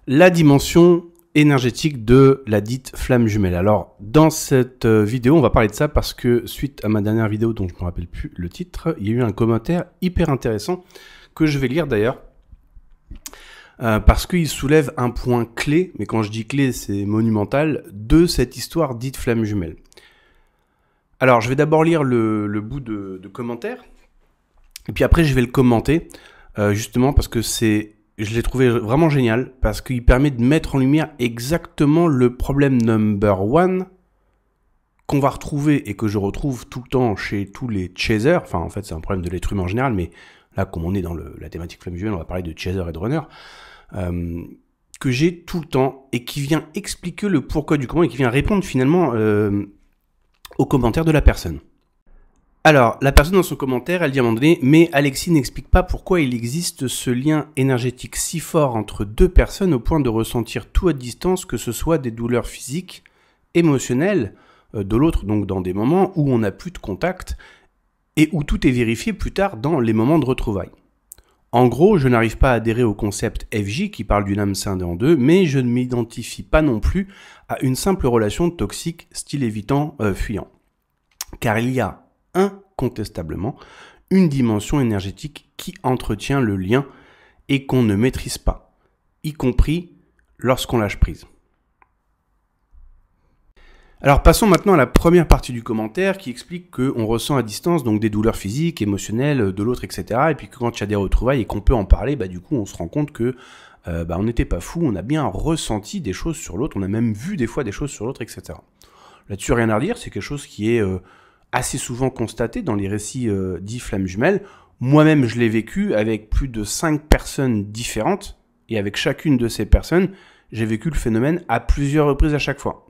la dimension énergétique de la dite flamme jumelle. Alors, dans cette vidéo, on va parler de ça parce que suite à ma dernière vidéo dont je ne me rappelle plus le titre, il y a eu un commentaire hyper intéressant que je vais lire d'ailleurs parce qu'il soulève un point clé, mais quand je dis clé, c'est monumental, de cette histoire dite flamme jumelle. Alors, je vais d'abord lire le bout de commentaire et puis après, je vais le commenter justement parce que je l'ai trouvé vraiment génial parce qu'il permet de mettre en lumière exactement le problème number one qu'on va retrouver et que je retrouve tout le temps chez tous les chasers. Enfin, en fait, c'est un problème de l'être humain en général, mais là, comme on est dans la thématique flamme jumelle, on va parler de chaser et de runner, que j'ai tout le temps et qui vient expliquer le pourquoi du comment et qui vient répondre finalement aux commentaires de la personne. Alors, la personne dans son commentaire, elle dit à un moment donné, mais Alexis n'explique pas pourquoi il existe ce lien énergétique si fort entre deux personnes au point de ressentir tout à distance, que ce soit des douleurs physiques, émotionnelles, de l'autre, donc dans des moments où on n'a plus de contact et où tout est vérifié plus tard dans les moments de retrouvailles. En gros, je n'arrive pas à adhérer au concept FJ qui parle d'une âme scindée en deux, mais je ne m'identifie pas non plus à une simple relation toxique style évitant, fuyant. Car il y a incontestablement une dimension énergétique qui entretient le lien et qu'on ne maîtrise pas, y compris lorsqu'on lâche prise. Alors passons maintenant à la première partie du commentaire qui explique qu'on ressent à distance donc des douleurs physiques, émotionnelles de l'autre, etc. Et puis que quand il y a des retrouvailles et qu'on peut en parler, du coup on se rend compte que on n'était pas fou, on a bien ressenti des choses sur l'autre, on a même vu des fois des choses sur l'autre, etc. Là-dessus rien à redire, c'est quelque chose qui est assez souvent constaté dans les récits dits flammes jumelles. Moi-même, je l'ai vécu avec plus de 5 personnes différentes, et avec chacune de ces personnes, j'ai vécu le phénomène à plusieurs reprises à chaque fois.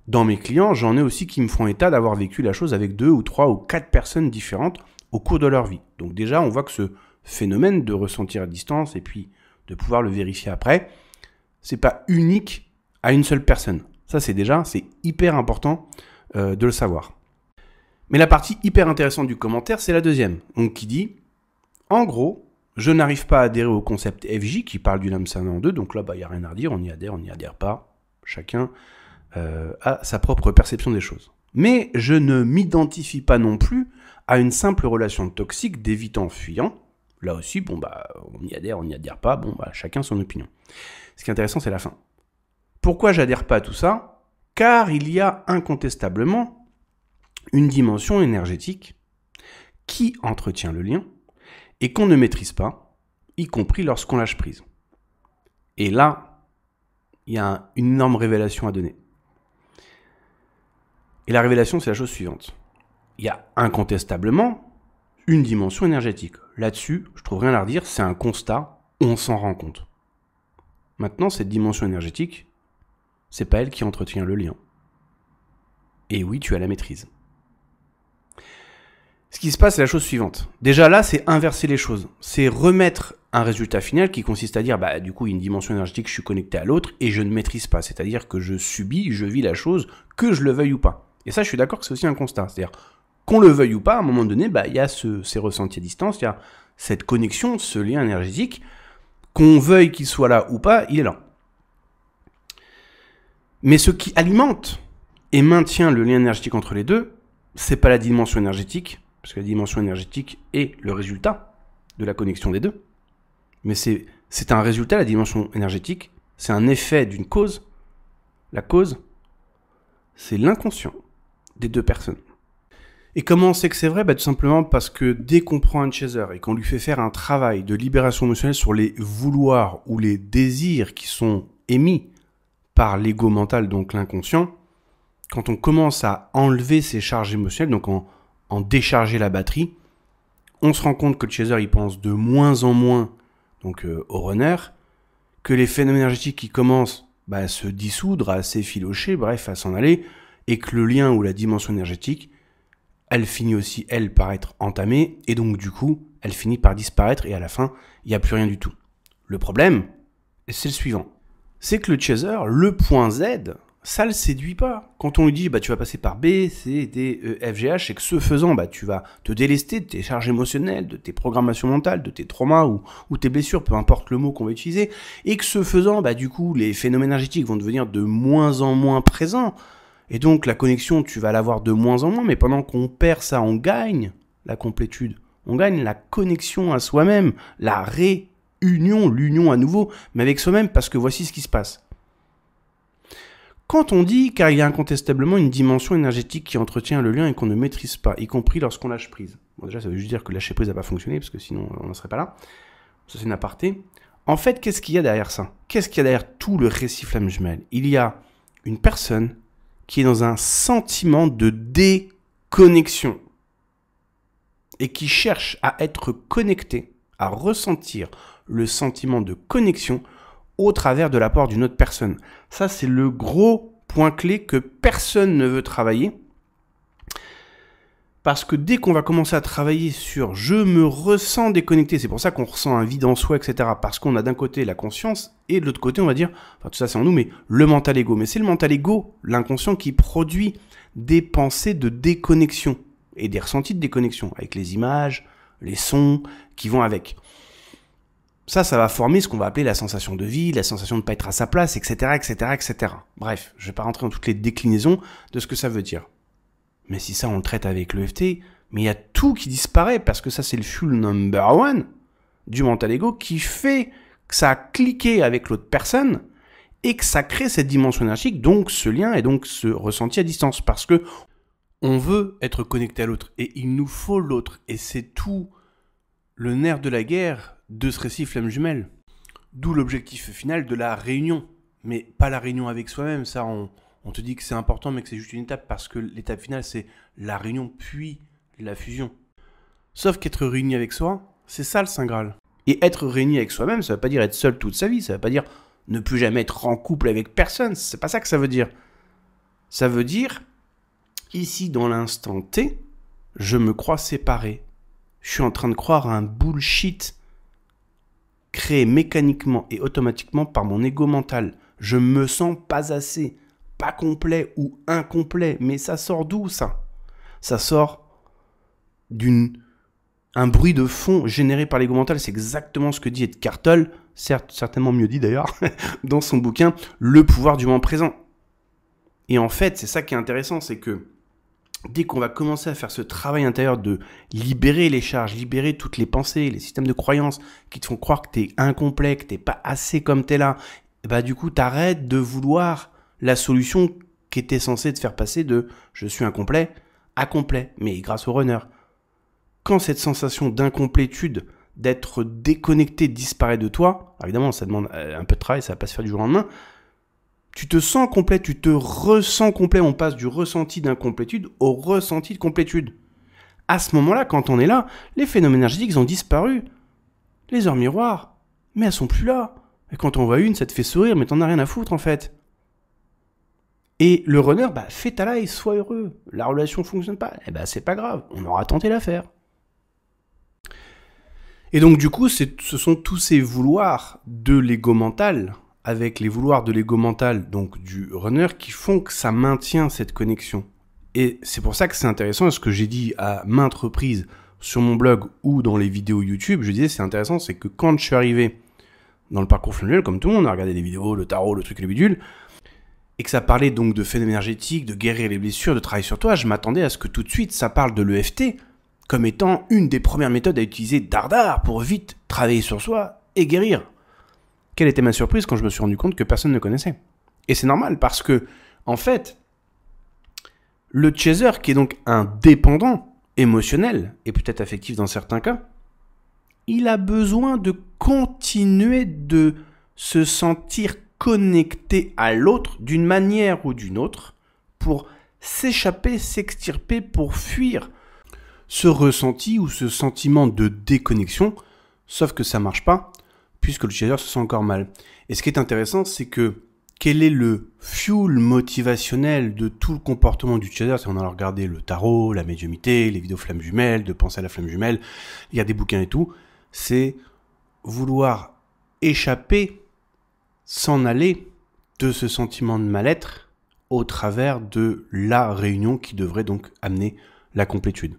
Dans mes clients, j'en ai aussi qui me font état d'avoir vécu la chose avec 2 ou 3 ou 4 personnes différentes au cours de leur vie. Donc déjà, on voit que ce phénomène de ressentir à distance et puis de pouvoir le vérifier après, c'est pas unique à une seule personne. Ça, c'est hyper important de le savoir. Mais la partie hyper intéressante du commentaire, c'est la deuxième. Donc qui dit, en gros, je n'arrive pas à adhérer au concept FJ qui parle d'une âme scindée en deux. Donc là, il n'y a rien à redire, on y adhère pas. Chacun a sa propre perception des choses. Mais je ne m'identifie pas non plus à une simple relation toxique d'évitant fuyant. Là aussi, on y adhère pas. Chacun son opinion. Ce qui est intéressant, c'est la fin. Pourquoi j'adhère pas à tout ça? Car il y a incontestablement une dimension énergétique qui entretient le lien et qu'on ne maîtrise pas, y compris lorsqu'on lâche prise. Et là, il y a une énorme révélation à donner. Et la révélation, c'est la chose suivante. Il y a incontestablement une dimension énergétique. Là-dessus, je trouve rien à redire, c'est un constat, on s'en rend compte. Maintenant, cette dimension énergétique, c'est pas elle qui entretient le lien. Et oui, tu as la maîtrise. Ce qui se passe, c'est la chose suivante. Déjà là, c'est inverser les choses. C'est remettre un résultat final qui consiste à dire, du coup, il y a une dimension énergétique, je suis connecté à l'autre et je ne maîtrise pas. C'est-à-dire que je vis la chose, que je le veuille ou pas. Et ça, je suis d'accord que c'est aussi un constat. C'est-à-dire, qu'on le veuille ou pas, à un moment donné, il y a ces ressentis à distance, il y a cette connexion, ce lien énergétique. Qu'on veuille qu'il soit là ou pas, il est là. Mais ce qui alimente et maintient le lien énergétique entre les deux, c'est pas la dimension énergétique, parce que la dimension énergétique est le résultat de la connexion des deux. Mais c'est un résultat, la dimension énergétique, c'est un effet d'une cause. La cause, c'est l'inconscient des deux personnes. Et comment on sait que c'est vrai? Tout simplement parce que dès qu'on prend un chaser et qu'on lui fait faire un travail de libération émotionnelle sur les vouloirs ou les désirs qui sont émis par l'ego mental, donc l'inconscient, quand on commence à enlever ces charges émotionnelles, donc en décharger la batterie, on se rend compte que le chaser il pense de moins en moins donc au runner, que les phénomènes énergétiques qui commencent à se dissoudre, à s'effilocher, bref, à s'en aller, et que le lien ou la dimension énergétique, elle finit aussi, elle, par être entamée, et donc du coup, elle finit par disparaître, et à la fin, il n'y a plus rien du tout. Le problème, c'est le suivant. C'est que le chaser, le point Z, ça le séduit pas. Quand on lui dit, bah, tu vas passer par B, C, D, E, F, G, H, et que ce faisant, bah, tu vas te délester de tes charges émotionnelles, de tes programmations mentales, de tes traumas ou tes blessures, peu importe le mot qu'on va utiliser, et que ce faisant, bah, du coup, les phénomènes énergétiques vont devenir de moins en moins présents, et donc la connexion, tu vas l'avoir de moins en moins, mais pendant qu'on perd ça, on gagne la complétude, on gagne la connexion à soi-même, la réunion, l'union à nouveau, mais avec soi-même, parce que voici ce qui se passe. Quand on dit car il y a incontestablement une dimension énergétique qui entretient le lien et qu'on ne maîtrise pas, y compris lorsqu'on lâche prise. Bon, déjà, ça veut juste dire que lâcher prise n'a pas fonctionné, parce que sinon, on n'en serait pas là. Ça, c'est une aparté. En fait, qu'est-ce qu'il y a derrière ça? Qu'est-ce qu'il y a derrière tout le récit flamme jumelle? Il y a une personne qui est dans un sentiment de déconnexion et qui cherche à être connectée, à ressentir le sentiment de connexion au travers de l'apport d'une autre personne. Ça, c'est le gros point clé que personne ne veut travailler. Parce que dès qu'on va commencer à travailler sur « je me ressens déconnecté », c'est pour ça qu'on ressent un vide en soi, etc. Parce qu'on a d'un côté la conscience, et de l'autre côté, on va dire, enfin tout ça c'est en nous, mais le mental ego. Mais c'est le mental ego, l'inconscient, qui produit des pensées de déconnexion et des ressentis de déconnexion, avec les images, les sons qui vont avec. Ça va former ce qu'on va appeler la sensation de vide, la sensation de ne pas être à sa place, etc., etc., etc. Bref, je ne vais pas rentrer dans toutes les déclinaisons de ce que ça veut dire. Mais si ça, on le traite avec l'EFT, mais il y a tout qui disparaît, parce que ça, c'est le fuel number one du mental ego qui fait que ça a cliqué avec l'autre personne et que ça crée cette dimension énergique, donc ce lien et donc ce ressenti à distance. Parce que on veut être connecté à l'autre et il nous faut l'autre. Et c'est tout le nerf de la guerre de ce récit flamme jumelle. D'où l'objectif final de la réunion. Mais pas la réunion avec soi-même, ça on te dit que c'est important mais que c'est juste une étape parce que l'étape finale c'est la réunion puis la fusion. Sauf qu'être réuni avec soi, c'est ça le Saint Graal. Et être réuni avec soi-même, ça veut pas dire être seul toute sa vie, ça veut pas dire ne plus jamais être en couple avec personne, c'est pas ça que ça veut dire. Ça veut dire, ici dans l'instant T, je me crois séparé. Je suis en train de croire à un bullshit créé mécaniquement et automatiquement par mon ego mental. Je me sens pas assez, pas complet ou incomplet. Mais ça sort d'où ça? Ça sort un bruit de fond généré par l'ego mental. C'est exactement ce que dit Eckhart Tolle, certainement mieux dit d'ailleurs, dans son bouquin « Le pouvoir du moment présent ». Et en fait, c'est ça qui est intéressant, c'est que dès qu'on va commencer à faire ce travail intérieur de libérer les charges, libérer toutes les pensées, les systèmes de croyances qui te font croire que t'es incomplet, que t'es pas assez comme t'es là, et bah du coup t'arrêtes de vouloir la solution qui était censée te faire passer de je suis incomplet à complet, mais grâce au runner. Quand cette sensation d'incomplétude, d'être déconnecté disparaît de toi, évidemment ça demande un peu de travail, ça va pas se faire du jour au lendemain, tu te sens complet, tu te ressens complet. On passe du ressenti d'incomplétude au ressenti de complétude. À ce moment-là, quand on est là, les phénomènes énergétiques ont disparu. Les heures miroirs, mais elles sont plus là. Et quand on voit une, ça te fait sourire, mais t'en as rien à foutre en fait. Et le runner, fais ta life, sois heureux. La relation fonctionne pas, c'est pas grave, on aura tenté l'affaire. Et donc du coup, ce sont tous ces vouloirs de l'ego mental, avec les vouloirs de l'ego mental, donc du runner, qui font que ça maintient cette connexion. Et c'est pour ça que c'est intéressant, ce que j'ai dit à maintes reprises sur mon blog ou dans les vidéos YouTube, je disais c'est intéressant, c'est que quand je suis arrivé dans le parcours flamme jumelle, comme tout le monde, on a regardé des vidéos, le tarot, le truc et le bidule, et que ça parlait donc de phénomènes énergétiques, de guérir les blessures, de travailler sur toi, je m'attendais à ce que tout de suite ça parle de l'EFT comme étant une des premières méthodes à utiliser dardard pour vite travailler sur soi et guérir. Quelle était ma surprise quand je me suis rendu compte que personne ne connaissait. Et c'est normal parce que, en fait, le chaser, qui est donc un dépendant émotionnel, et peut-être affectif dans certains cas, il a besoin de continuer de se sentir connecté à l'autre d'une manière ou d'une autre pour s'échapper, s'extirper, pour fuir ce ressenti ou ce sentiment de déconnexion, sauf que ça marche pas, puisque le chaser se sent encore mal. Et ce qui est intéressant, c'est que quel est le fuel motivationnel de tout le comportement du chaser? Si on a regardé le tarot, la médiumnité, les vidéos flammes jumelles, de penser à la flamme jumelle, il y a des bouquins et tout, c'est vouloir échapper, s'en aller de ce sentiment de mal-être au travers de la réunion qui devrait donc amener la complétude.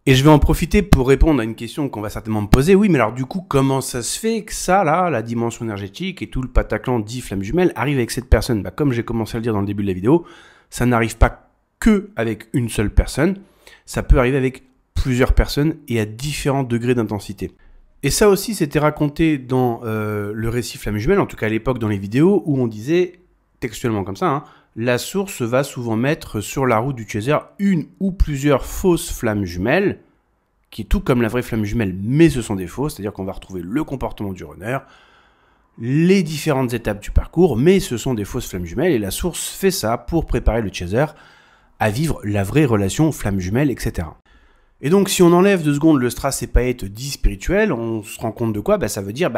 Et je vais en profiter pour répondre à une question qu'on va certainement me poser. Oui, mais alors du coup, comment ça se fait que ça, là, la dimension énergétique et tout le pataclan dit flamme jumelle arrive avec cette personne? Bah, comme j'ai commencé à le dire dans le début de la vidéo, ça n'arrive pas que avec une seule personne. Ça peut arriver avec plusieurs personnes et à différents degrés d'intensité. Et ça aussi, c'était raconté dans le récit flamme jumelle, en tout cas à l'époque dans les vidéos, où on disait, textuellement comme ça, hein, la source va souvent mettre sur la route du chaser une ou plusieurs fausses flammes jumelles, qui est tout comme la vraie flamme jumelle, mais ce sont des fausses, c'est-à-dire qu'on va retrouver le comportement du runner, les différentes étapes du parcours, mais ce sont des fausses flammes jumelles, et la source fait ça pour préparer le chaser à vivre la vraie relation flamme jumelle, etc. Et donc si on enlève 2 secondes le strass et paillettes dit spirituel, on se rend compte de quoi? Bah, ça veut dire,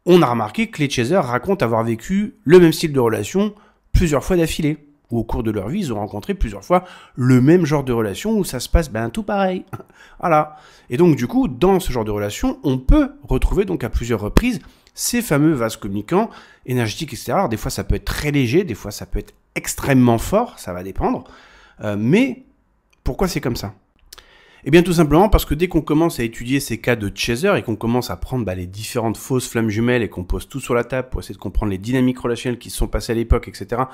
on a remarqué que les chasers racontent avoir vécu le même style de relation plusieurs fois d'affilée, ou au cours de leur vie, ils ont rencontré plusieurs fois le même genre de relation où ça se passe tout pareil. Voilà. Et donc du coup, dans ce genre de relation, on peut retrouver donc à plusieurs reprises ces fameux vases communicants énergétiques, etc. Alors des fois ça peut être très léger, des fois ça peut être extrêmement fort, ça va dépendre. Mais pourquoi c'est comme ça? Eh bien tout simplement parce que dès qu'on commence à étudier ces cas de chaser et qu'on commence à prendre les différentes fausses flammes jumelles et qu'on pose tout sur la table pour essayer de comprendre les dynamiques relationnelles qui se sont passées à l'époque, etc.,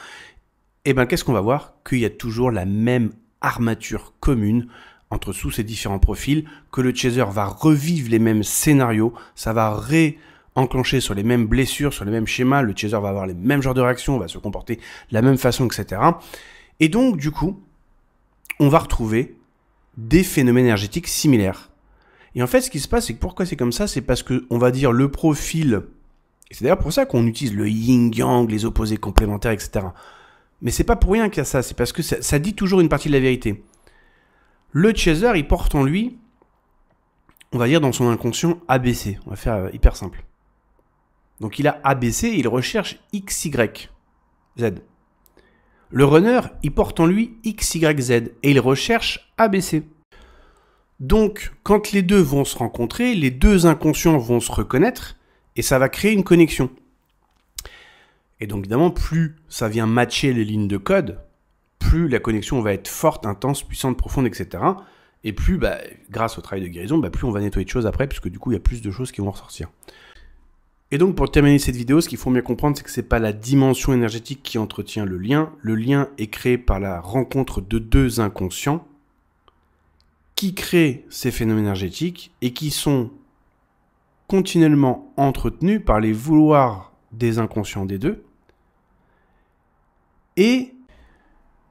eh bien qu'est-ce qu'on va voir? Qu'il y a toujours la même armature commune entre tous ces différents profils, que le chaser va revivre les mêmes scénarios, ça va réenclencher sur les mêmes blessures, sur les mêmes schémas, le chaser va avoir les mêmes genres de réactions, va se comporter de la même façon, etc. Et donc du coup, on va retrouver des phénomènes énergétiques similaires. Et en fait, ce qui se passe, c'est que pourquoi c'est comme ça, c'est parce que, on va dire, le profil, et c'est d'ailleurs pour ça qu'on utilise le yin-yang, les opposés complémentaires, etc. Mais c'est pas pour rien qu'il y a ça, c'est parce que ça dit toujours une partie de la vérité. Le chaser, il porte en lui, on va dire dans son inconscient, ABC. On va faire hyper simple. Donc il a ABC, il recherche XY, Z. Le runner, il porte en lui XYZ et il recherche ABC. Donc, quand les deux vont se rencontrer, les deux inconscients vont se reconnaître et ça va créer une connexion. Et donc, évidemment, plus ça vient matcher les lignes de code, plus la connexion va être forte, intense, puissante, profonde, etc. Et plus, grâce au travail de guérison, plus on va nettoyer de choses après, puisque du coup, il y a plus de choses qui vont ressortir. Et donc, pour terminer cette vidéo, ce qu'il faut bien comprendre, c'est que c'est pas la dimension énergétique qui entretient le lien. Le lien est créé par la rencontre de deux inconscients qui créent ces phénomènes énergétiques et qui sont continuellement entretenus par les vouloirs des inconscients des deux et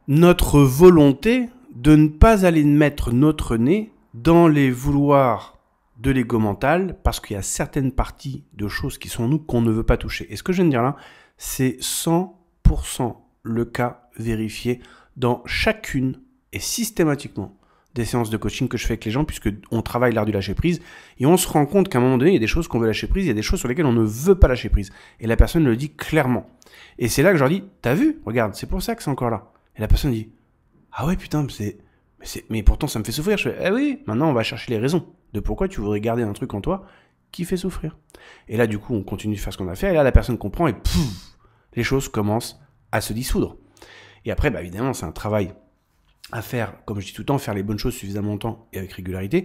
notre volonté de ne pas aller mettre notre nez dans les vouloirs de l'ego mental, parce qu'il y a certaines parties de choses qui sont en nous qu'on ne veut pas toucher. Et ce que je viens de dire là, c'est 100% le cas vérifié dans chacune et systématiquement des séances de coaching que je fais avec les gens, puisque on travaille l'art du lâcher prise, et on se rend compte qu'à un moment donné, il y a des choses qu'on veut lâcher prise, il y a des choses sur lesquelles on ne veut pas lâcher prise. Et la personne le dit clairement. Et c'est là que je leur dis, t'as vu? Regarde, c'est pour ça que c'est encore là. Et la personne dit, ah ouais putain, mais pourtant ça me fait souffrir. Je fais, eh oui, maintenant on va chercher les raisons de pourquoi tu voudrais garder un truc en toi qui fait souffrir. Et là du coup on continue de faire ce qu'on a fait, et là la personne comprend, et pouf, les choses commencent à se dissoudre. Et après, évidemment, c'est un travail à faire, comme je dis tout le temps, faire les bonnes choses suffisamment longtemps et avec régularité,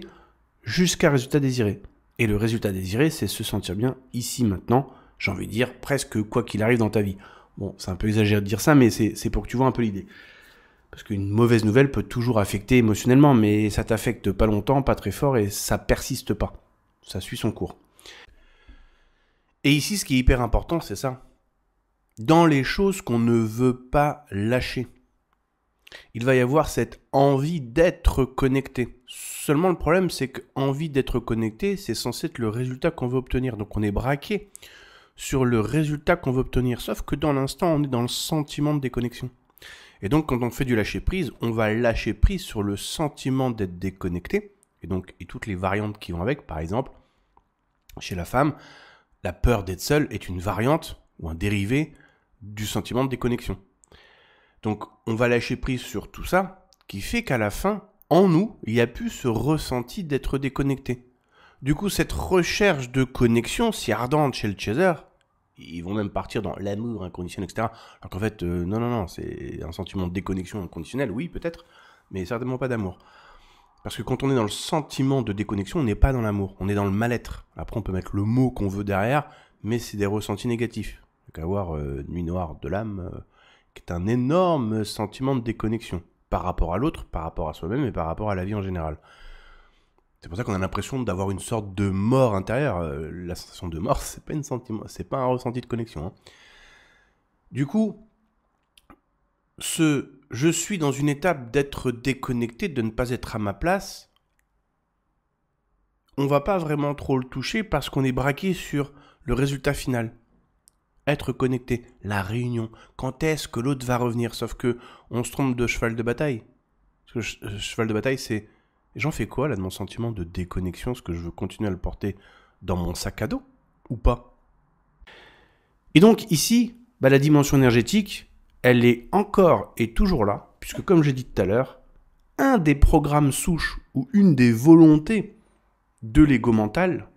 jusqu'à un résultat désiré. Et le résultat désiré, c'est se sentir bien ici, maintenant, j'ai envie de dire presque quoi qu'il arrive dans ta vie. Bon, c'est un peu exagéré de dire ça, mais c'est pour que tu vois un peu l'idée. Parce qu'une mauvaise nouvelle peut toujours affecter émotionnellement, mais ça t'affecte pas longtemps, pas très fort, et ça persiste pas. Ça suit son cours. Et ici, ce qui est hyper important, c'est ça. Dans les choses qu'on ne veut pas lâcher, il va y avoir cette envie d'être connecté. Seulement, le problème, c'est que envie d'être connecté, c'est censé être le résultat qu'on veut obtenir. Donc, on est braqué sur le résultat qu'on veut obtenir. Sauf que dans l'instant, on est dans le sentiment de déconnexion. Et donc, quand on fait du lâcher-prise, on va lâcher prise sur le sentiment d'être déconnecté. Et toutes les variantes qui vont avec. Par exemple, chez la femme, la peur d'être seule est une variante ou un dérivé du sentiment de déconnexion. Donc, on va lâcher prise sur tout ça, qui fait qu'à la fin, en nous, il y a plus ce ressenti d'être déconnecté. Du coup, cette recherche de connexion si ardente chez le chaser, ils vont même partir dans l'amour inconditionnel, etc. Alors qu'en fait, non, c'est un sentiment de déconnexion inconditionnelle, oui, peut-être, mais certainement pas d'amour. Parce que quand on est dans le sentiment de déconnexion, on n'est pas dans l'amour, on est dans le mal-être. Après, on peut mettre le mot qu'on veut derrière, mais c'est des ressentis négatifs. Il n'y a qu'à voir Nuit noire de l'âme, qui est un énorme sentiment de déconnexion par rapport à l'autre, par rapport à soi-même et par rapport à la vie en général. C'est pour ça qu'on a l'impression d'avoir une sorte de mort intérieure. La sensation de mort, c'est pas un ressenti de connexion. Hein. Du coup, je suis dans une étape d'être déconnecté, de ne pas être à ma place, on va pas vraiment trop le toucher parce qu'on est braqué sur le résultat final. Être connecté, la réunion, quand est-ce que l'autre va revenir? Sauf que on se trompe de cheval de bataille. Parce que cheval de bataille, c'est j'en fais quoi là de mon sentiment de déconnexion? Est-ce que je veux continuer à le porter dans mon sac à dos ou pas? Et donc ici, la dimension énergétique, elle est encore et toujours là, puisque comme j'ai dit tout à l'heure, un des programmes souches ou une des volontés de l'ego mental,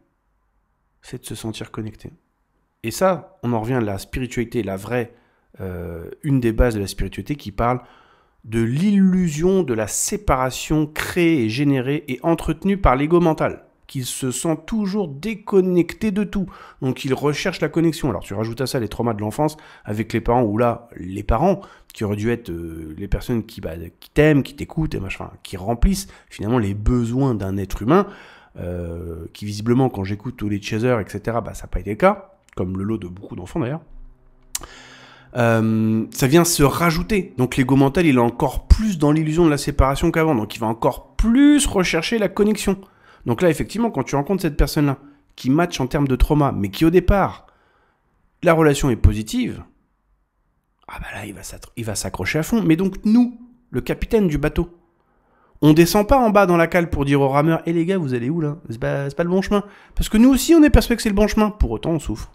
c'est de se sentir connecté. Et ça, on en revient à la spiritualité, la vraie, une des bases de la spiritualité qui parle de l'illusion de la séparation créée et générée et entretenue par l'ego mental, qu'il se sent toujours déconnecté de tout. Donc il recherche la connexion. Alors tu rajoutes à ça les traumas de l'enfance avec les parents, ou là, les parents, qui auraient dû être les personnes qui t'aiment, qui t'écoutent, et machin, qui remplissent finalement les besoins d'un être humain, qui visiblement, quand j'écoute tous les chasers, etc., ça n'a pas été le cas, comme le lot de beaucoup d'enfants d'ailleurs. Ça vient se rajouter. Donc l'ego mental, il est encore plus dans l'illusion de la séparation qu'avant. Donc il va encore plus rechercher la connexion. Donc là, effectivement, quand tu rencontres cette personne-là, qui match en termes de trauma, mais qui au départ, la relation est positive, là, il va s'accrocher à fond. Mais donc nous, le capitaine du bateau, on descend pas en bas dans la cale pour dire aux rameurs, « Eh les gars, vous allez où là ? C'est pas le bon chemin. » Parce que nous aussi, on est persuadé que c'est le bon chemin. Pour autant, on souffre.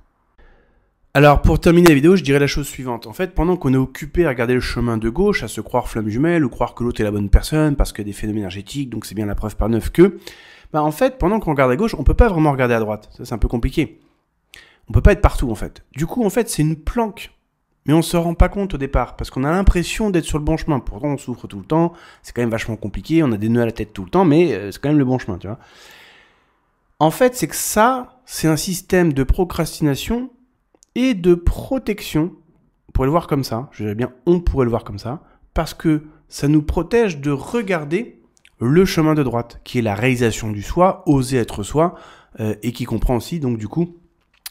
Alors, pour terminer la vidéo, je dirais la chose suivante. En fait, pendant qu'on est occupé à regarder le chemin de gauche, à se croire flamme jumelle, ou croire que l'autre est la bonne personne, parce qu'il y a des phénomènes énergétiques, donc c'est bien la preuve par 9 que... en fait, pendant qu'on regarde à gauche, on peut pas vraiment regarder à droite. Ça, c'est un peu compliqué. On peut pas être partout, en fait. Du coup, en fait, c'est une planque. Mais on se rend pas compte au départ, parce qu'on a l'impression d'être sur le bon chemin. Pourtant, on souffre tout le temps, c'est quand même vachement compliqué, on a des nœuds à la tête tout le temps, mais c'est quand même le bon chemin, tu vois. En fait, c'est que ça, c'est un système de procrastination et de protection. On pourrait le voir comme ça, je dirais bien on pourrait le voir comme ça, parce que ça nous protège de regarder le chemin de droite, qui est la réalisation du soi, oser être soi, et qui comprend aussi, donc du coup,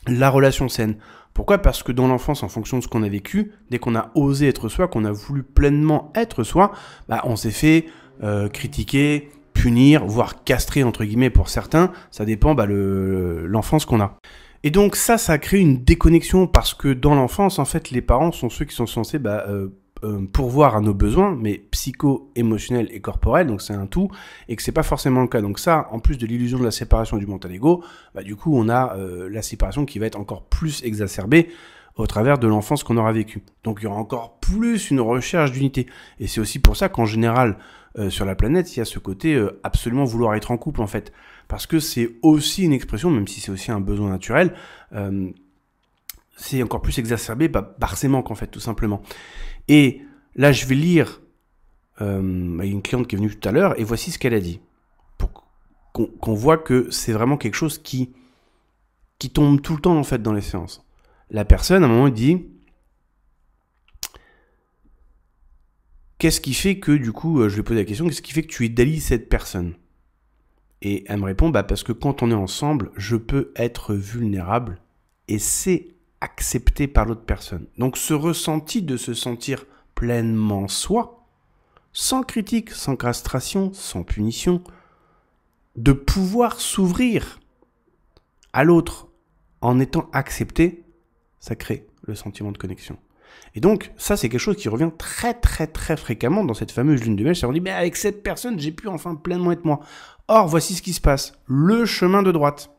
la relation saine. Pourquoi ? Parce que dans l'enfance, en fonction de ce qu'on a vécu, dès qu'on a osé être soi, qu'on a voulu pleinement être soi, on s'est fait critiquer, punir, voire castrer entre guillemets pour certains. Ça dépend l'enfance qu'on a. Et donc ça crée une déconnexion parce que dans l'enfance, en fait, les parents sont ceux qui sont censés pourvoir à nos besoins, mais psycho, émotionnels et corporels, donc c'est un tout, et que c'est pas forcément le cas. Donc ça, en plus de l'illusion de la séparation du mental ego, du coup on a la séparation qui va être encore plus exacerbée au travers de l'enfance qu'on aura vécue. Donc il y aura encore plus une recherche d'unité. Et c'est aussi pour ça qu'en général, sur la planète, il y a ce côté absolument vouloir être en couple en fait. Parce que c'est aussi une expression, même si c'est aussi un besoin naturel, c'est encore plus exacerbé par ces manques en fait, tout simplement. Et là, je vais lire une cliente qui est venue tout à l'heure, et voici ce qu'elle a dit. Pour qu'on voit que c'est vraiment quelque chose qui tombe tout le temps, en fait, dans les séances. La personne, à un moment, elle dit « Qu'est-ce qui fait que, du coup, je lui ai posé la question, qu'est-ce qui fait que tu idéalises cette personne ?» Et elle me répond « Parce que quand on est ensemble, je peux être vulnérable, et c'est accepté par l'autre personne. » Donc ce ressenti de se sentir pleinement soi, sans critique, sans castration, sans punition, de pouvoir s'ouvrir à l'autre en étant accepté, ça crée le sentiment de connexion. Et donc ça c'est quelque chose qui revient très très très fréquemment dans cette fameuse lune de miel. On dit mais avec cette personne j'ai pu enfin pleinement être moi. Or voici ce qui se passe, le chemin de droite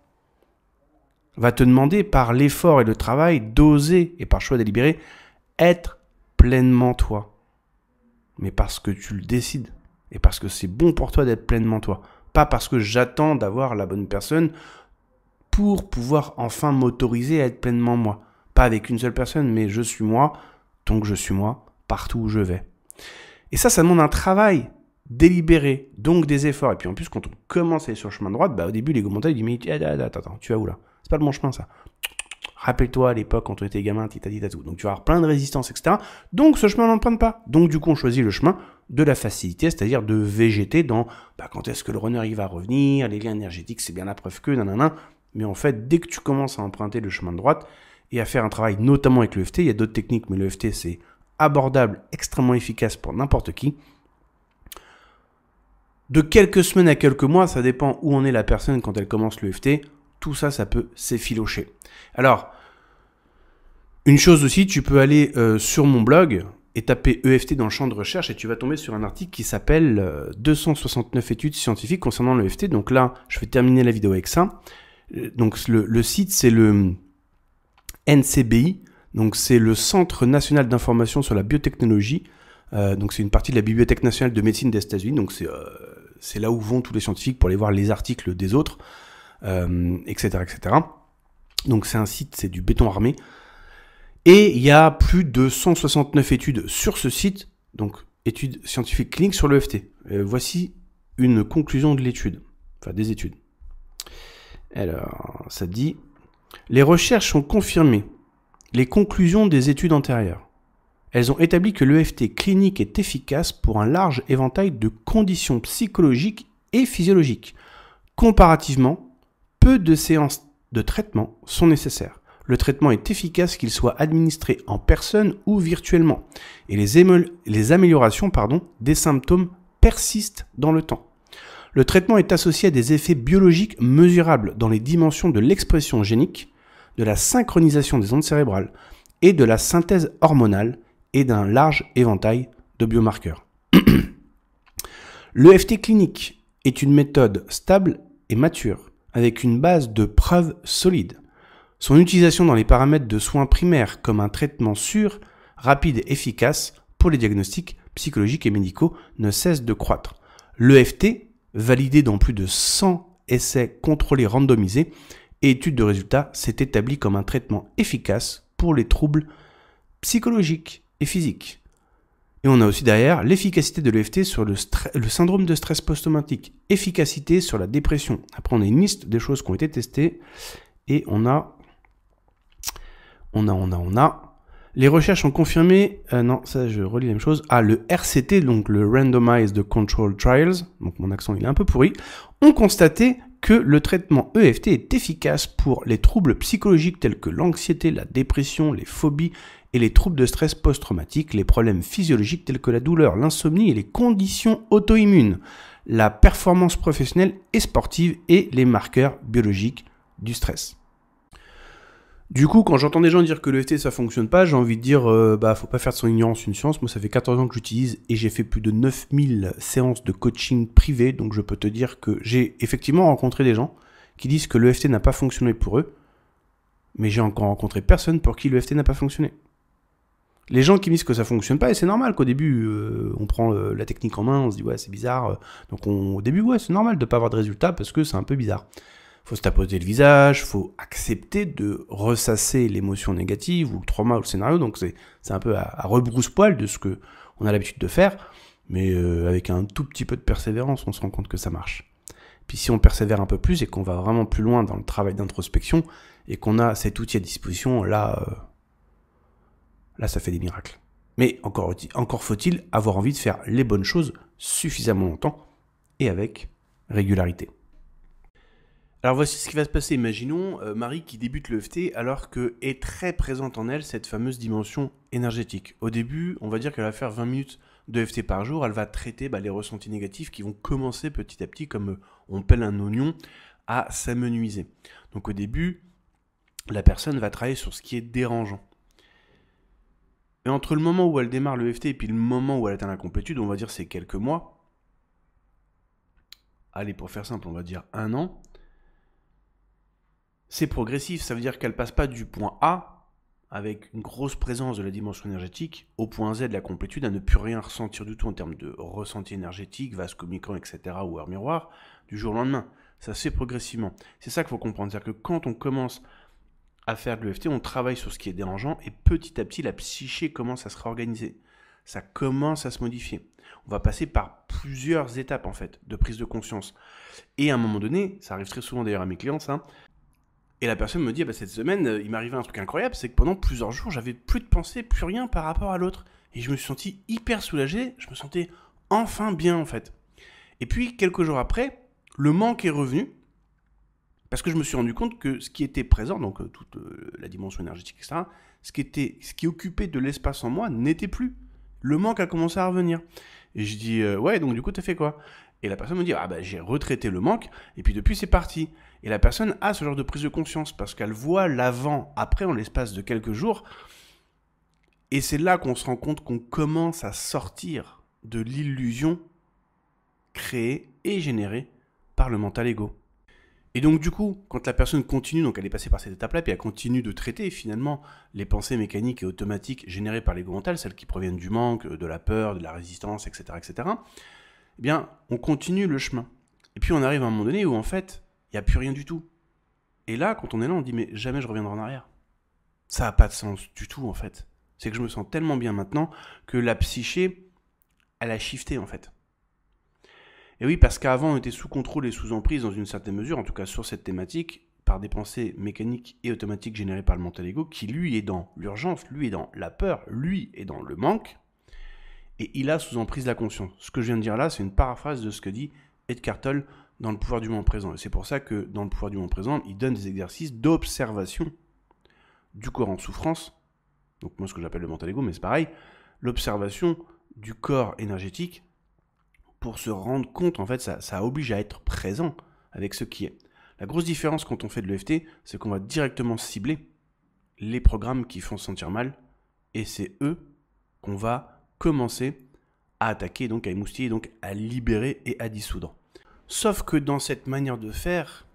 va te demander par l'effort et le travail d'oser, et par choix délibéré, être pleinement toi. Mais parce que tu le décides, et parce que c'est bon pour toi d'être pleinement toi. Pas parce que j'attends d'avoir la bonne personne pour pouvoir enfin m'autoriser à être pleinement moi. pas avec une seule personne, mais je suis moi, donc je suis moi partout où je vais. Et ça demande un travail délibéré, donc des efforts. Et puis en plus, quand on commence à aller sur le chemin de droite, au début, l'ego mental, il dit, mais attends, tu vas où là? C'est pas le bon chemin, ça. Rappelle-toi à l'époque, quand on était gamin, tout. Donc tu vas avoir plein de résistances, etc. Donc ce chemin n'emprunte pas. Donc du coup, on choisit le chemin de la facilité, c'est-à-dire de végéter dans quand est-ce que le runner il va revenir, les liens énergétiques, c'est bien la preuve que, nanana. Mais en fait, dès que tu commences à emprunter le chemin de droite et à faire un travail notamment avec l'EFT, il y a d'autres techniques, mais l'EFT c'est abordable, extrêmement efficace pour n'importe qui. De quelques semaines à quelques mois, ça dépend où en est la personne quand elle commence l'EFT, tout ça, ça peut s'effilocher. Alors, une chose aussi, tu peux aller sur mon blog et taper EFT dans le champ de recherche et tu vas tomber sur un article qui s'appelle 269 études scientifiques concernant l'EFT. Donc là, je vais terminer la vidéo avec ça. Donc le site, c'est le NCBI, donc c'est le Centre National d'Information sur la Biotechnologie. Donc c'est une partie de la Bibliothèque nationale de médecine des États-Unis. Donc c'est là où vont tous les scientifiques pour aller voir les articles des autres, etc., etc. Donc c'est un site, c'est du béton armé. Et il y a plus de 169 études sur ce site, donc études scientifiques cliniques sur l'EFT. Voici une conclusion de l'étude, enfin des études. Alors, ça dit, les recherches ont confirmé les conclusions des études antérieures. Elles ont établi que l'EFT clinique est efficace pour un large éventail de conditions psychologiques et physiologiques. Comparativement, peu de séances de traitement sont nécessaires. Le traitement est efficace qu'il soit administré en personne ou virtuellement. Et les améliorations des symptômes persistent dans le temps. Le traitement est associé à des effets biologiques mesurables dans les dimensions de l'expression génique, de la synchronisation des ondes cérébrales et de la synthèse hormonale et d'un large éventail de biomarqueurs. L'EFT clinique est une méthode stable et mature, avec une base de preuves solides. Son utilisation dans les paramètres de soins primaires comme un traitement sûr, rapide et efficace pour les diagnostics psychologiques et médicaux ne cesse de croître. L'EFT, validé dans plus de 100 essais contrôlés randomisés et études de résultats, s'est établi comme un traitement efficace pour les troubles psychologiques et physiques. Et on a aussi derrière l'efficacité de l'EFT sur le syndrome de stress post-traumatique, efficacité sur la dépression. Après, on a une liste des choses qui ont été testées et on a. Les recherches ont confirmé, non, ça je relis la même chose. Le RCT, donc le Randomized Controlled Trials, donc mon accent il est un peu pourri, ont constaté que le traitement EFT est efficace pour les troubles psychologiques tels que l'anxiété, la dépression, les phobies et les troubles de stress post-traumatique, les problèmes physiologiques tels que la douleur, l'insomnie et les conditions auto-immunes, la performance professionnelle et sportive et les marqueurs biologiques du stress. Du coup, quand j'entends des gens dire que l'EFT ça fonctionne pas, j'ai envie de dire faut pas faire de son ignorance une science. Moi, ça fait 14 ans que j'utilise et j'ai fait plus de 9000 séances de coaching privé, donc je peux te dire que j'ai effectivement rencontré des gens qui disent que l'EFT n'a pas fonctionné pour eux, mais j'ai encore rencontré personne pour qui l'EFT n'a pas fonctionné. Les gens qui me disent que ça fonctionne pas, et c'est normal qu'au début, on prend la technique en main, on se dit ouais c'est bizarre, donc au début ouais c'est normal de pas avoir de résultats parce que c'est un peu bizarre. Faut se tapoter le visage, faut accepter de ressasser l'émotion négative ou le trauma ou le scénario, donc c'est un peu à rebrousse-poil de ce que on a l'habitude de faire, mais avec un tout petit peu de persévérance, on se rend compte que ça marche. Puis si on persévère un peu plus et qu'on va vraiment plus loin dans le travail d'introspection et qu'on a cet outil à disposition, là ça fait des miracles. Mais encore faut-il avoir envie de faire les bonnes choses suffisamment longtemps et avec régularité. Alors voici ce qui va se passer. Imaginons Marie qui débute l'EFT alors que est très présente en elle cette fameuse dimension énergétique. Au début, on va dire qu'elle va faire 20 minutes d'EFT par jour. Elle va traiter les ressentis négatifs qui vont commencer petit à petit, comme on pèle un oignon, à s'amenuiser. Donc au début, la personne va travailler sur ce qui est dérangeant. Et entre le moment où elle démarre l'EFT et puis le moment où elle atteint la complétude, on va dire c'est quelques mois. Allez, pour faire simple, on va dire 1 an. C'est progressif, ça veut dire qu'elle passe pas du point A, avec une grosse présence de la dimension énergétique, au point Z de la complétude, à ne plus rien ressentir du tout en termes de ressenti énergétique, vase communicant, etc., ou heure miroir, du jour au lendemain. Ça se fait progressivement. C'est ça qu'il faut comprendre, c'est-à-dire que quand on commence à faire de l'EFT, on travaille sur ce qui est dérangeant et petit à petit, la psyché commence à se réorganiser. Ça commence à se modifier. On va passer par plusieurs étapes en fait de prise de conscience. Et à un moment donné, ça arrive très souvent d'ailleurs à mes clients, ça, et la personne me dit, bah, cette semaine, il m'est arrivé un truc incroyable, c'est que pendant plusieurs jours, j'avais plus de pensée, plus rien par rapport à l'autre. Et je me suis senti hyper soulagé, je me sentais enfin bien en fait. Et puis, quelques jours après, le manque est revenu, parce que je me suis rendu compte que ce qui était présent, donc toute la dimension énergétique, etc., ce qui occupait de l'espace en moi n'était plus. Le manque a commencé à revenir. Et je dis, ouais, donc du coup, t'as fait quoi? Et la personne me dit, ah bah j'ai retraité le manque, et puis depuis c'est parti. Et la personne a ce genre de prise de conscience, parce qu'elle voit l'avant-après en l'espace de quelques jours, et c'est là qu'on se rend compte qu'on commence à sortir de l'illusion créée et générée par le mental ego. Et donc du coup, quand la personne continue, donc elle est passée par cette étape-là, puis elle continue de traiter finalement les pensées mécaniques et automatiques générées par l'ego mental, celles qui proviennent du manque, de la peur, de la résistance, etc., eh bien, on continue le chemin. Et puis on arrive à un moment donné où en fait, il n'y a plus rien du tout. Et là, quand on est là, on dit mais jamais je reviendrai en arrière. Ça n'a pas de sens du tout en fait. C'est que je me sens tellement bien maintenant que la psyché, elle a shifté en fait. Et oui, parce qu'avant, on était sous contrôle et sous emprise dans une certaine mesure, en tout cas sur cette thématique, par des pensées mécaniques et automatiques générées par le mental ego, qui lui est dans l'urgence, lui est dans la peur, lui est dans le manque, et il a sous emprise la conscience. Ce que je viens de dire là, c'est une paraphrase de ce que dit Eckhart Tolle dans Le pouvoir du moment présent. Et c'est pour ça que dans Le pouvoir du moment présent, il donne des exercices d'observation du corps en souffrance, donc moi ce que j'appelle le mental ego, mais c'est pareil, l'observation du corps énergétique, pour se rendre compte, en fait, ça oblige à être présent avec ce qui est. La grosse différence quand on fait de l'EFT, c'est qu'on va directement cibler les programmes qui font se sentir mal, et c'est eux qu'on va commencer à attaquer, donc à émoustiller, donc à libérer et à dissoudre. Sauf que dans cette manière de faire,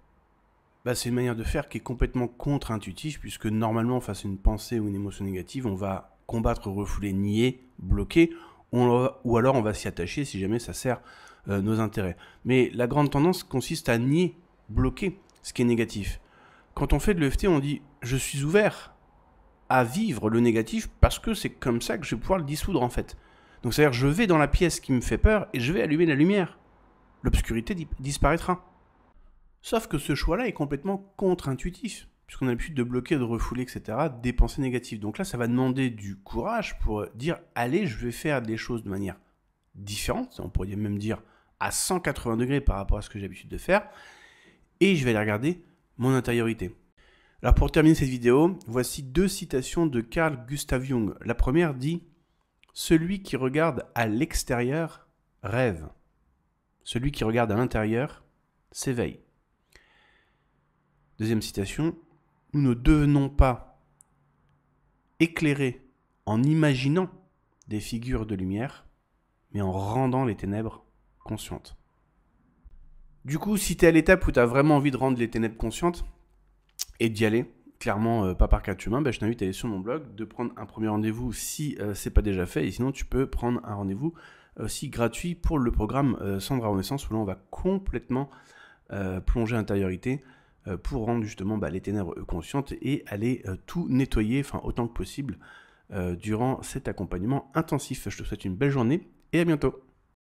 c'est une manière de faire qui est complètement contre-intuitive, puisque normalement, face à une pensée ou une émotion négative, on va combattre, refouler, nier, bloquer, ou alors on va s'y attacher si jamais ça sert nos intérêts. Mais la grande tendance consiste à nier, bloquer ce qui est négatif. Quand on fait de l'EFT, on dit « je suis ouvert à vivre le négatif parce que c'est comme ça que je vais pouvoir le dissoudre en fait ». Donc c'est-à-dire je vais dans la pièce qui me fait peur et je vais allumer la lumière. L'obscurité disparaîtra. Sauf que ce choix-là est complètement contre-intuitif, puisqu'on a l'habitude de bloquer, de refouler, etc., des pensées négatives. Donc là, ça va demander du courage pour dire « allez, je vais faire des choses de manière différente », on pourrait même dire à 180 degrés par rapport à ce que j'ai l'habitude de faire, et je vais aller regarder mon intériorité. Alors pour terminer cette vidéo, voici 2 citations de Carl Gustav Jung. La première dit « Celui qui regarde à l'extérieur rêve. Celui qui regarde à l'intérieur s'éveille. » Deuxième citation, « Nous ne devenons pas éclairés en imaginant des figures de lumière, mais en rendant les ténèbres conscientes. » Du coup, si tu es à l'étape où tu as vraiment envie de rendre les ténèbres conscientes et d'y aller, clairement pas par quatre chemins, je t'invite à aller sur mon blog, de prendre un premier rendez-vous si c'est pas déjà fait, et sinon tu peux prendre un rendez-vous aussi gratuit pour le programme Sandra Renaissance, où là on va complètement plonger intériorité pour rendre justement les ténèbres conscientes et aller tout nettoyer, enfin autant que possible, durant cet accompagnement intensif. Je te souhaite une belle journée et à bientôt.